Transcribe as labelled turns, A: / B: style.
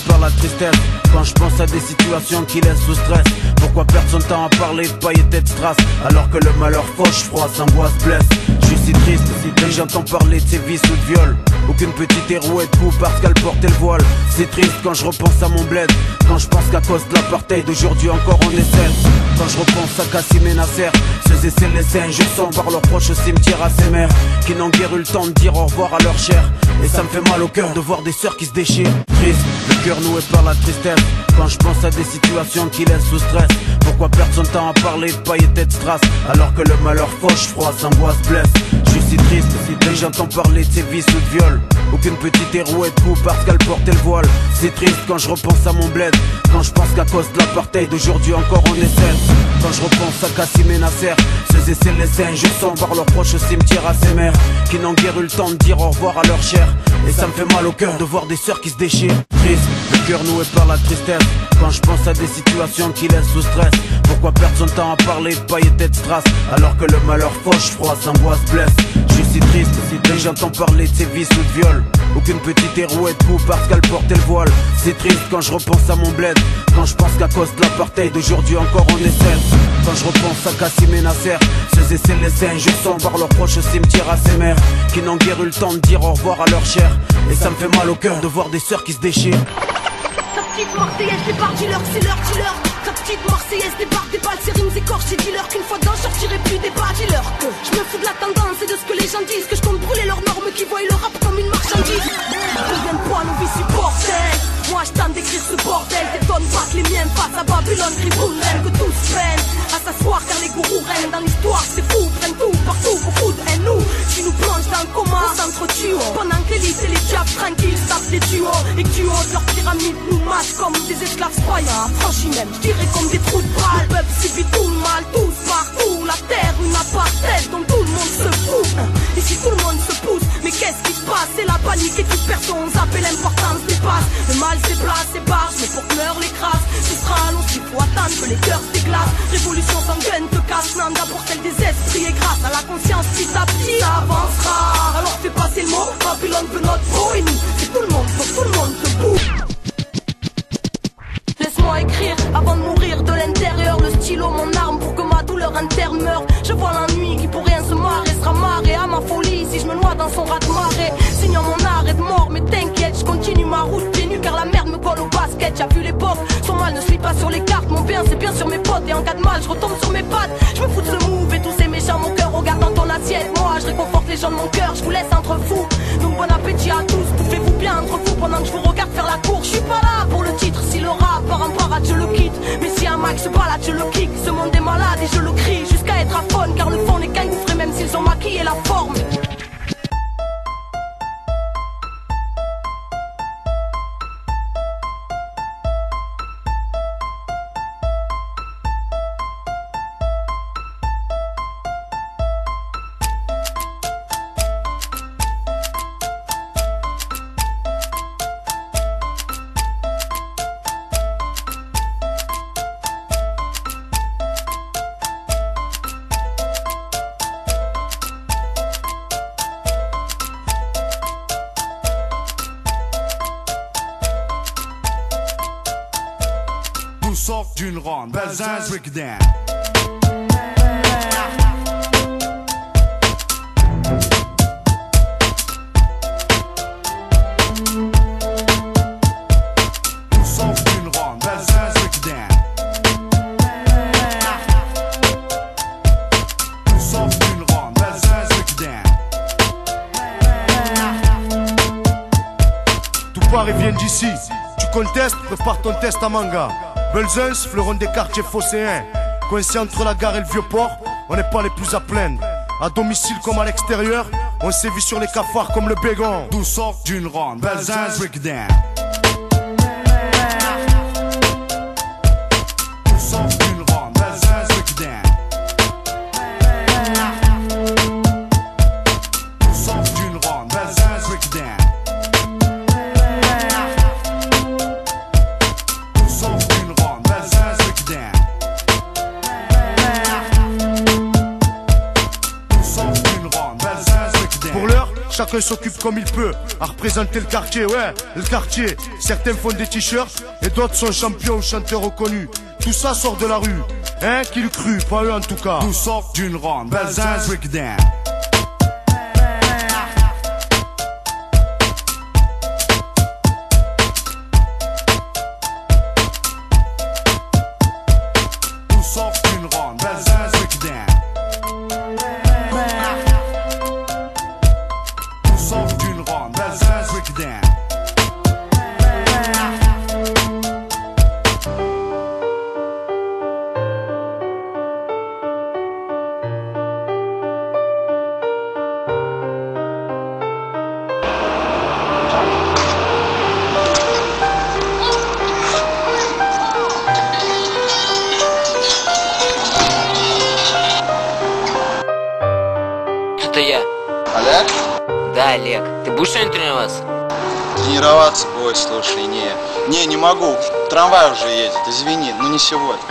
A: par la tristesse. Quand je pense à des situations qui laissent sous stress, pourquoi perdre son temps à parler de paillettes et de strass, alors que le malheur fauche, froid, s'angoisse, blesse. Je suis si triste, dès que j'entends parler de ses vices ou de viol. Aucune petite hérouette de coup parce qu'elle portait le voile. C'est triste quand je repense à mon bled, quand je pense qu'à cause de l'apartheid d'aujourd'hui encore on est seul. Quand je repense à Kassim et Nasser, ceux et celles laissés injustants par leurs proches au cimetière à ces mères qui n'ont guère eu le temps de dire au revoir à leur chair. Et ça me fait mal au cœur de voir des sœurs qui se déchirent. Triste, le cœur noué par la tristesse. Quand je pense à des situations qui laissent sous stress, pourquoi perdre son temps à parler de paillettes et de strass, alors que le malheur fauche, froid, s'angoisse, blesse. Je suis si triste, dès que j'entends parler de ses vices ou de viol. Aucune petite hérouette de coup parce qu'elle portait le voile. C'est triste quand je repense à mon bled, quand je pense qu'à cause de l'apartheid d'aujourd'hui encore on est seul. Quand je repense à Kassim et Nasser, ceux et celles laissés injustants par leurs proches au cimetière à ces mères qui n'ont guère eu le temps de dire au revoir à leur chair. Et ça me fait mal au cœur de voir des sœurs qui se déchirent. Triste, le cœur noué par la tristesse. Quand je pense à des situations qui laissent sous stress, pourquoi perdre son temps à parler de paillettes et de strass, alors que le malheur fauche, froid, s'angoisse, blesse. Je suis si triste, dès que j'entends parler de ses vices ou de viol. Aucune petite hérouette de coup parce qu'elle portait le voile. C'est triste quand je repense à mon bled, quand je pense qu'à cause de l'apartheid d'aujourd'hui encore on est seul. Quand je repense à Kassim et Nasser, ceux et celles laissés injustants par leurs proches au cimetière à ces mères qui n'ont guère eu le temps de dire au revoir à leur chair. Et ça me fait mal au cœur de voir des sœurs qui se déchirent.
B: Ta petite Marseillaise débarque, dis-leur que c'est leur dealer. Ta petite Marseillaise débarque, des balles, ses rimes écorchées, dis-leur qu'une fois dedans, je sortirai plus des bas, dis-leur que je me fous de la tendance et de ce que les gens disent, que je compte brûler leurs normes qui voient le rap comme une marchandise. Combien de fois nos vies supportent-elles? Moi je tente d'écrire ce bordel, t'étonnes pas que les miens passent à Babylone, Griboun, reine, que tous prennent à s'asseoir car les gourous règnent dans l'histoire, c'est fou, prennent tout, partout, beaucoup de haine, nous, qui nous plongent dans le coma, on s'entretue, pendant que l'élite et les diables tranquilles tapent des duos, et que du haut de leur pyramide nous mâchent comme des esclaves croyants, franchis même, je dirais comme des trous de balles, le peuple subit tout le mal, tous partout, la terre, une apartheid dont tout le monde se fout, et si tout le monde se pousse, mais qu'est-ce qui se passe? C'est la panique et toute personne zappe l'importance dépasse, le mal c'est place, c'est barge, mais pour que meure les crasses, ce sera long s'il faut attendre que les cœurs se déglacent. Révolution sanguine te casse, non d'abord celle des esprits, et grâce à la conscience petit à petit ça avancera. Alors fais passer le mot, Babylone veut notre peau, et nous, c'est tout le monde, faut que tout le monde debout. Laisse-moi écrire avant de mourir de l'intérieur, le stylo mon arme pour que ma douleur interne meure. Je vois l'ennui qui pour rien se marrer, sera marré à ma folie si je me noie dans son raz-de-marée. Signant mon arrêt de mort, mais t'inquiète, je continue ma route pieds nus car la merde me colle au basket. J'ai vu l'époque, son mal ne se lit pas sur les cartes, mon bien c'est bien sur mes potes, et en cas de mal je retombe sur mes pattes. Je me fous de ce move et tous ces méchants, mon cœur regarde dans ton assiette. Moi je réconforte les gens de mon cœur, je vous laisse entre vous. Donc bon appétit à tous, bouffez-vous bien entre vous pendant que je vous regarde faire la course. Je suis pas là pour le titre, si le rap part en parade je le quitte, mais si un max se balade je le kick. Ce monde est malade et je le crie jusqu'à être aphone, car le fond n'est qu'engouffré même s'ils ont maquillé la forme.
C: Sort d'une ronde, Belzins Breakdown. Nous sort d'une ronde, Belzins Breakdown. Nous sort d'une ronde, Belzins Breakdown. Tout Paris vient d'ici. Tu contestes, prépare ton test à manga. Belzins, fleuron des quartiers phocéens. Coincé entre la gare et le vieux port, on n'est pas les plus à plaindre. À domicile comme à l'extérieur, on sévit sur les cafards comme le bégon. D'où sort d'une ronde, Belzins Breakdown. D'où sort d'une ronde, Belzins Breakdown. D'où sort d'une ronde, Belzins Breakdown. chacun s'occupe comme il peut à représenter le quartier, ouais, le quartier. Certains font des t-shirts et d'autres sont champions ou chanteurs reconnus. Tout ça sort de la rue, hein, qui le crut, pas eux en tout cas.
D: Tout sort d'une ronde, Belzins breakdown. Tout sort d'une ronde, Belzins breakdown. Tout sort d'une ronde, Belzins breakdown.
E: Это я.
F: Олег?
E: Да, Олег. Ты будешь сегодня тренироваться?
F: Тренироваться? Ой, слушай, не могу. Трамвай уже едет, извини, но не сегодня.